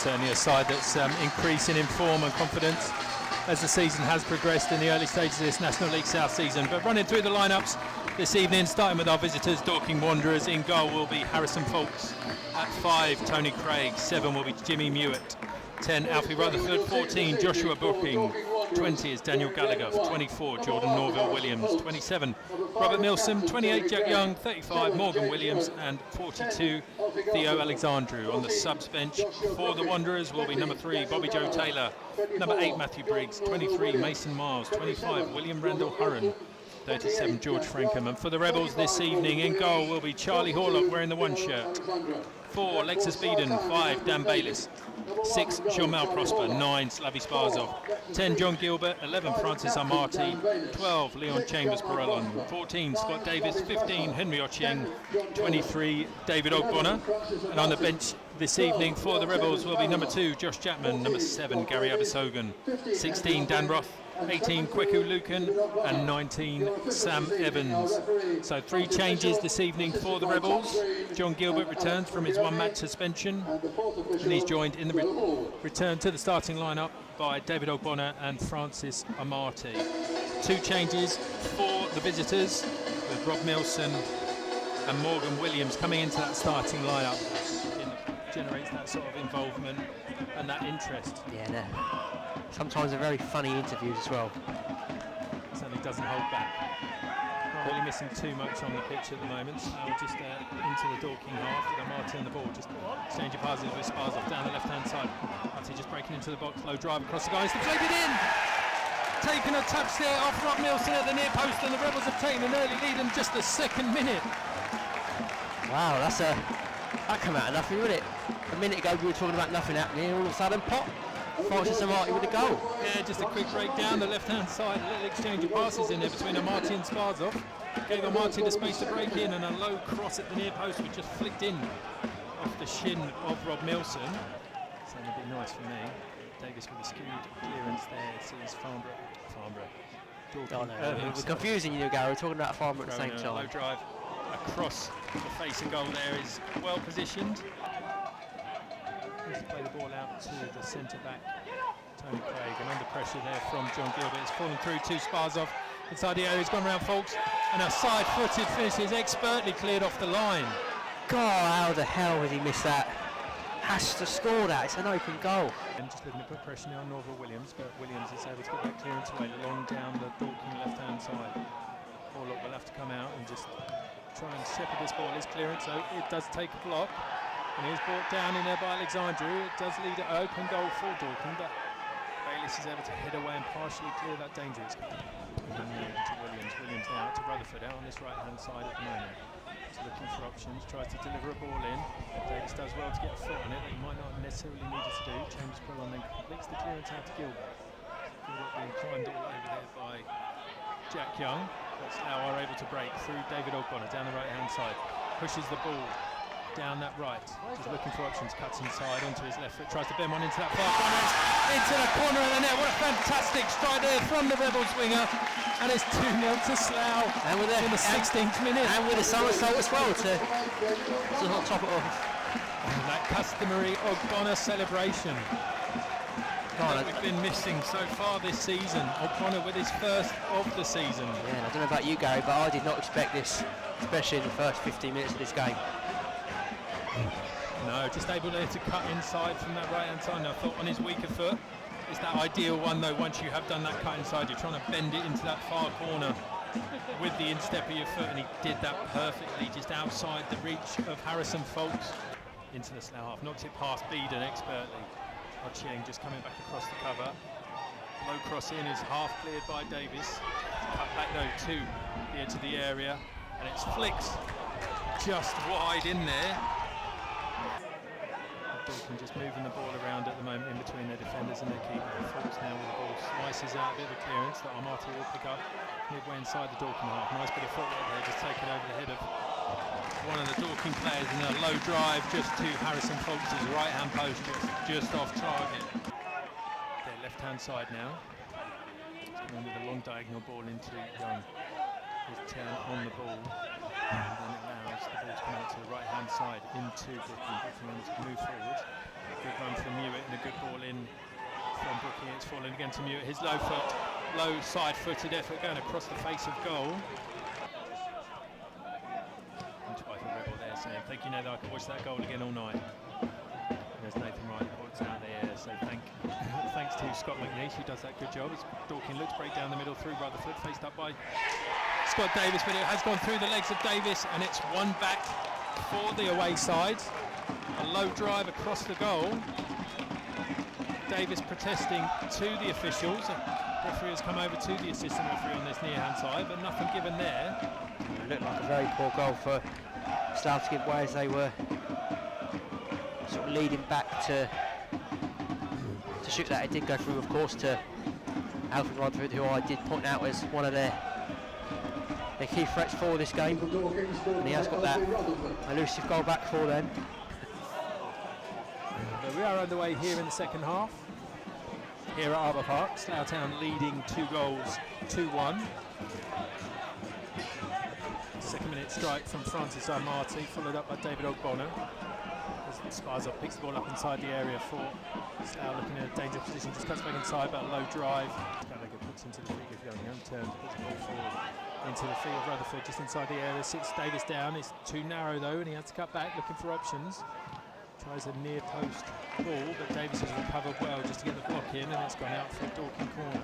certainly a side that's increasing in form and confidence as the season has progressed in the early stages of this National League South season. But running through the lineups this evening, starting with our visitors, Dorking Wanderers. In goal will be Harrison Foulkes. At 5, Tony Craig. 7 will be Jimmy Mewett. 10, Alfie Rutherford. 14, Joshua Booking. 20 is Daniel Gallagher. 24, Jordan Norville-Williams. 27, Robert Milsom. 28, Jack Young. 35, Morgan Williams. And 42, Theo Alexandru. On the subs bench for the Wanderers will be number 3, Bobby Joe Taylor. Number 8, Matthew Briggs. 23, Mason Miles. 25, William Randall Hurren. 37, George Francomb. And for the Rebels this evening, in goal will be Charlie Horlock wearing the 1 shirt. 4, Lexus Beeden. 5, Dan Bayliss. 6, Jean-Mal Prosper. 9, Slavy Sparzov. 10, John Gilbert. 11, Francis Amartey. 12, Leon Chambers-Parillon. 14, Scott Davis. 15, Henry Ochieng. 23, David Ogbonna. And on the bench this evening for the Rebels will be number 2, Josh Chapman. Number 7, Gary Abisogan. 16, Dan Roth. 18, Kweku Lucan, and 19, Sam Evans. So 3 changes this evening for the Rebels. John Gilbert returns from his 1-match suspension, and he's joined in the return to the starting lineup by David Ogbonna and Francis Amartey. 2 changes for the visitors, with Rob Milson and Morgan Williams coming into that starting lineup. It generates that sort of involvement and that interest. Yeah, sometimes they're very funny interviews as well. Certainly doesn't hold back. Not really missing too much on the pitch at the moment. Now just into the Dorking half with Amartey on the ball, just exchanging passes with Sparzov down the left-hand side. Amartey just breaking into the box, low drive across the guys, deflected in! Taking a touch there off Rob Milson at the near post, and the Rebels have taken an early lead in just the 2nd minute. Wow, that came out of nothing, wouldn't it? A minute ago we were talking about nothing happening, all of a sudden pop! Francis Amartey with a goal. Yeah, just a quick break down the left-hand side, a little exchange of passes in there between Amartey and Sparzov. Gave Amartey the space to break in, and a low cross at the near post which just flicked in off the shin of Rob Milson. So it'll be nice for me. Davis with a skewed clearance there, sees Farnborough. We're confusing you, Gary. We're talking about Farnborough at the same time. Low drive across the face of goal there is well positioned. To play the ball out to the centre-back, Tony Craig, and under pressure there from John Gilbert. It's fallen through to Sparzov. Inside the area, he's gone around Foulkes, and a side-footed finish is expertly cleared off the line. God, how the hell did he miss that? Has to score that, it's an open goal. And just looking to put pressure now on Norville-Williams, but Williams is able to get that clearance away long down the Dorking left-hand side. Horlock will have to come out and just try and shepherd this ball. His clearance, so it does take a block. And he was brought down in there by Alexandru. It does lead an open goal for Dorking, but Bayliss is able to head away and partially clear that danger. To Williams now to Rutherford out on this right-hand side at the moment. He's looking for options, tries to deliver a ball in. Davis does well to get a foot on it that he might not necessarily need it to do. Chambers-Parillon then completes the clearance out to Gilbert. Gilbert being climbed all over there by Jack Young, but Slough are able to break through David Ogbonna down the right-hand side. Pushes the ball down that right, just looking for options, cuts inside onto his left foot, tries to bend one into that far corner, into the corner of the net. What a fantastic strike there from the Rebels winger, and it's 2-0 to Slough in the 16th minute. And with a somersault as well to not top it off. And that customary Ogbonna celebration that we've been missing so far this season. Ogbonna with his first of the season. Yeah, I don't know about you, Gary, but I did not expect this, especially in the first 15 minutes of this game. No, just able there to cut inside from that right-hand side. Now, I thought on his weaker foot, it's that ideal one though. Once you have done that cut inside, you're trying to bend it into that far corner with the instep of your foot, and he did that perfectly, just outside the reach of Harrison Foulkes. Into the Slough half, knocks it past Beeden expertly. Ochieng just coming back across the cover. Low cross in is half cleared by Davis. Cut back though to the edge of the area, and it's flicks just wide in there. Dorking just moving the ball around at the moment in between their defenders and their keeper. Foulkes now with the ball, slices out a bit of a clearance that Amartey will pick up midway inside the Dorking half. Nice bit of footwork there, just taken over the head of one of the Dorking players, and a low drive just to Harrison Foulkes' right-hand post, just off target. Their left-hand side now. It's going with a long diagonal ball into Young. His turn on the ball, and then it allows the ball to come out to the right-hand side into Dorking. Dorking wants to move forward. Good run from Mewett and a good ball in from Brookie. It's fallen again to Mewett. His low side-footed effort going across the face of goal. Rebel there saying, thank you, Nathan, I can watch that goal again all night. And there's Nathan Wright points out there, so thanks to Scott McNeish, who does that good job. As Dorking looks break down the middle through Rutherford, faced up by Scott Davis, but it has gone through the legs of Davis, and it's one back for the away side. A low drive across the goal. Davis protesting to the officials. Referee has come over to the assistant referee on this near hand side, but nothing given there. It looked like a very poor goal for Slough to give way as they were sort of leading back to shoot that. It did go through, of course, to Alfie Rutherford, who I did point out as one of their key threats for this game, and he has got that elusive goal back for them. We are underway here in the second half. Here at Arbour Park, Slough Town leading 2 goals, 2-1. Second minute strike from Francis Amartey, followed up by David Ogbonna. As Sparzov picks the ball up inside the area for Slough, looking in a dangerous position, just cuts back inside, but a low drive. Gallagher puts into the feet of Young, turns, puts the ball forward into the feet of Rutherford, just inside the area, sits Davis down. It's too narrow though, and he has to cut back, looking for options. Tries a near post ball, but Davis has recovered well just to get the block in, and it's gone out for a Dorking corner.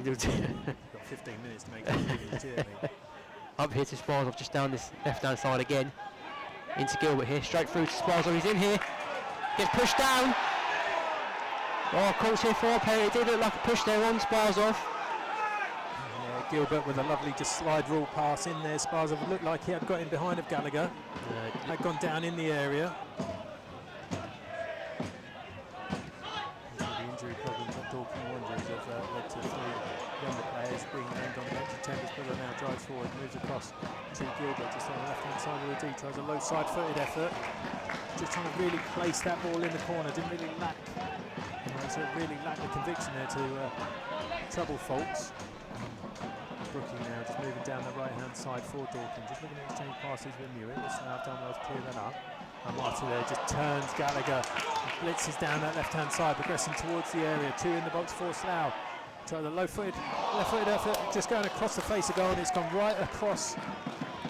Got 15 minutes to make it. Up here to Sparzov, just down this left-hand side again. Into Gilbert here, straight through to Sparzov. He's in here, gets pushed down. Oh, calls here for a penalty. It did look like a push there on Sparzov. Gilbert with a lovely just slide rule pass in there. Sparzov looked like he had got in behind of Gallagher. Had gone down in the area. The injury problems at Dorking Wanderers have led to 3 younger players being named on the bench. Chambers-Parillon now drives forward, moves across to Gilbert, just on the left-hand side of the D, tries a low side-footed effort. Just trying to really place that ball in the corner. Didn't really lack, really lacked the conviction there to trouble faults. Brookie now just moving down the right-hand side for Dorking, just looking at exchange passes with Mewett. Slough done well to clear that up. Amartey there just turns Gallagher, blitzes down that left-hand side, progressing towards the area. 2 in the box for Slough. Try the left-footed effort, just going across the face of goal, and it's gone right across.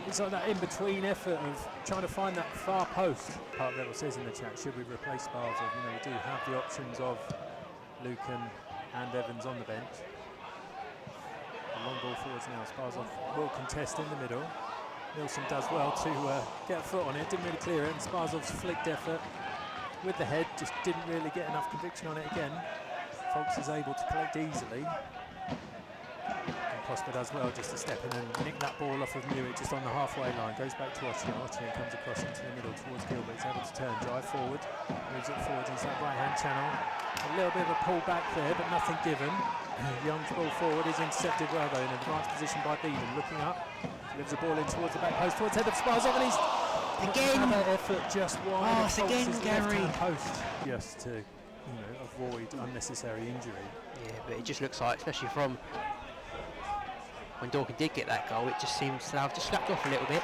It's like that in-between effort of trying to find that far post. Park Level says in the chat, should we replace Sparzov? You know, we do have the options of Lucan and Evans on the bench. Long ball forwards now. Sparzov will contest in the middle. Nilsson does well to get a foot on it, didn't really clear it, and Sparzov's flicked effort with the head just didn't really get enough conviction on it again. Foulks is able to collect easily. And Prosper does well just to step in and nick that ball off of Mewett just on the halfway line. Goes back to Ochieng. Ochieng comes across into the middle towards Gilbert. He's able to turn, drive forward, moves it forward into that right-hand channel. A little bit of a pull back there, but nothing given. Young's ball forward is intercepted well though in an advanced position by Beedham. Looking up, lives the ball in towards the back post, towards head of Sparzov, and he's again another effort just wide. Oh, again, Gary. Post just to avoid unnecessary injury. Yeah, but it just looks like, especially from when Dorking did get that goal, it just seems to have just slapped off a little bit.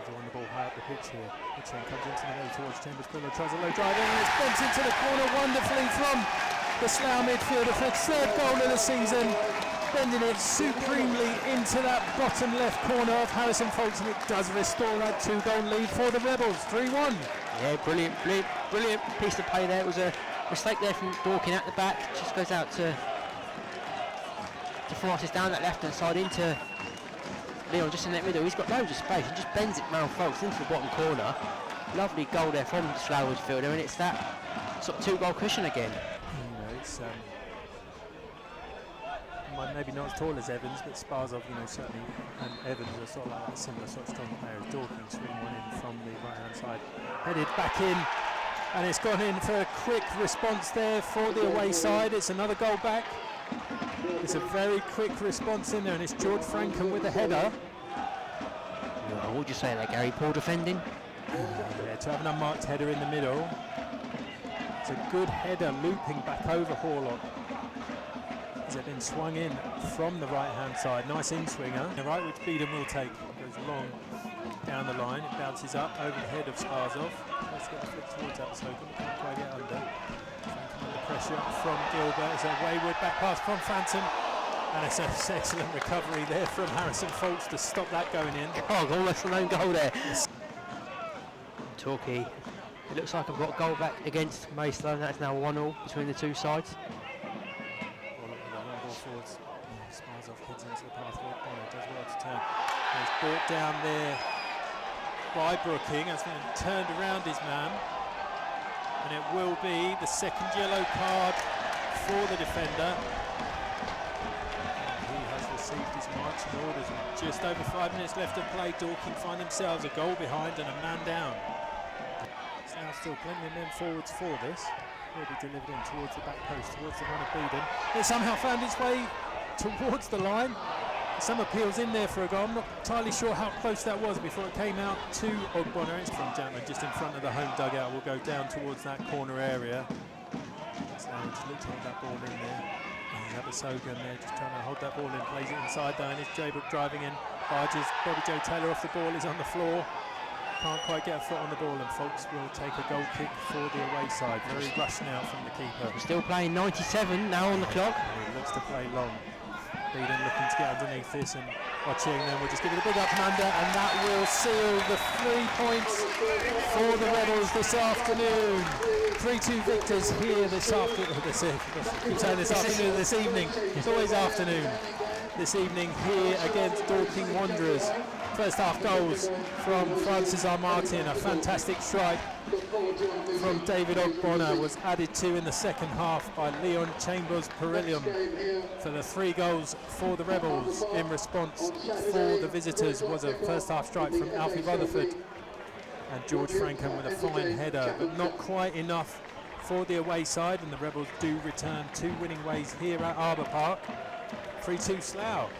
They won the ball high up the pitch here. Ochieng comes into the middle towards Chambers-Parillon, tries a low drive, and it's bent into the corner wonderfully from the Slough midfielder for its 3rd goal of the season, bending it supremely into that bottom left corner of Harrison Foulks, and it does restore that 2-goal lead for the Rebels, 3-1. Yeah, brilliant piece of play there. It was a mistake there from Dorking at the back. Just goes out to Francis down that left-hand side into Leon just in that middle. He's got loads of space and just bends it round Foulks into the bottom corner. Lovely goal there from the Slough midfielder, and it's that sort of 2-goal cushion again. It's maybe not as tall as Evans, but Sparzov, certainly, and Evans are sort of like a similar sort of strong player as Dorking. Swinging one in from the right-hand side, headed back in, and it's gone in for a quick response there for the away side. It's another goal back. It's a very quick response in there, and it's George Francomb with a header. What would you say there, Gary? Poor defending? Yeah, to have an unmarked header in the middle. It's a good header looping back over Horlock. Has it been swung in from the right-hand side? Nice in-swinger. The right, which Beedham will take. Goes long down the line. It bounces up over the head of Sparzov. Let's get the flick towards Outspoken. Can't quite get under. Under pressure from Gilbert. It's a wayward back pass from Phantom. And it's an excellent recovery there from Harrison Folks to stop that going in. Oh, almost an own goal there. Torquay. It looks like I've got a goal back against Slough. That's now 1-1 between the two sides. Ball forwards. Sparzov heads into the pathway. Ogbonna does well to turn. It's brought down there by Brooking. Has been turned around his man. And it will be the second yellow card for the defender. He has received his marching orders with just over 5 minutes left of play. Dorking find themselves a goal behind and a man down. Now still plenty of men forwards for this. Will be delivered in towards the back post, towards the one of Beeden. It somehow found its way towards the line. Some appeals in there for a goal. I'm not entirely sure how close that was before it came out to Ogbonna. It's from Jantman just in front of the home dugout. Will go down towards that corner area. So just looked to hold that ball in there. Abasogan there just trying to hold that ball in, plays it inside though, and it's Gilbert driving in. Barges Bobby Joe Taylor off the ball, is on the floor. Can't quite get a foot on the ball, and Folks will take a goal kick for the away side. Very rushed now from the keeper. We're still playing 97 now on the clock. He looks to play long. Beeden looking to get underneath this, and watching them will just give it a big up and under, and that will seal the 3 points for the Rebels this afternoon. 3-2 victors here this afternoon. This evening. It's always afternoon. This evening here against Dorking Wanderers. First half goals from Francis Amartey, and a fantastic strike from David Ogbonna was added to in the second half by Leon Chambers-Parillon for the 3 goals for the Rebels. In response for the visitors was a first half strike from Alfie Rutherford and George Francomb with a fine header, but not quite enough for the away side, and the Rebels do return 2 winning ways here at Arbour Park. 3-2 Slough.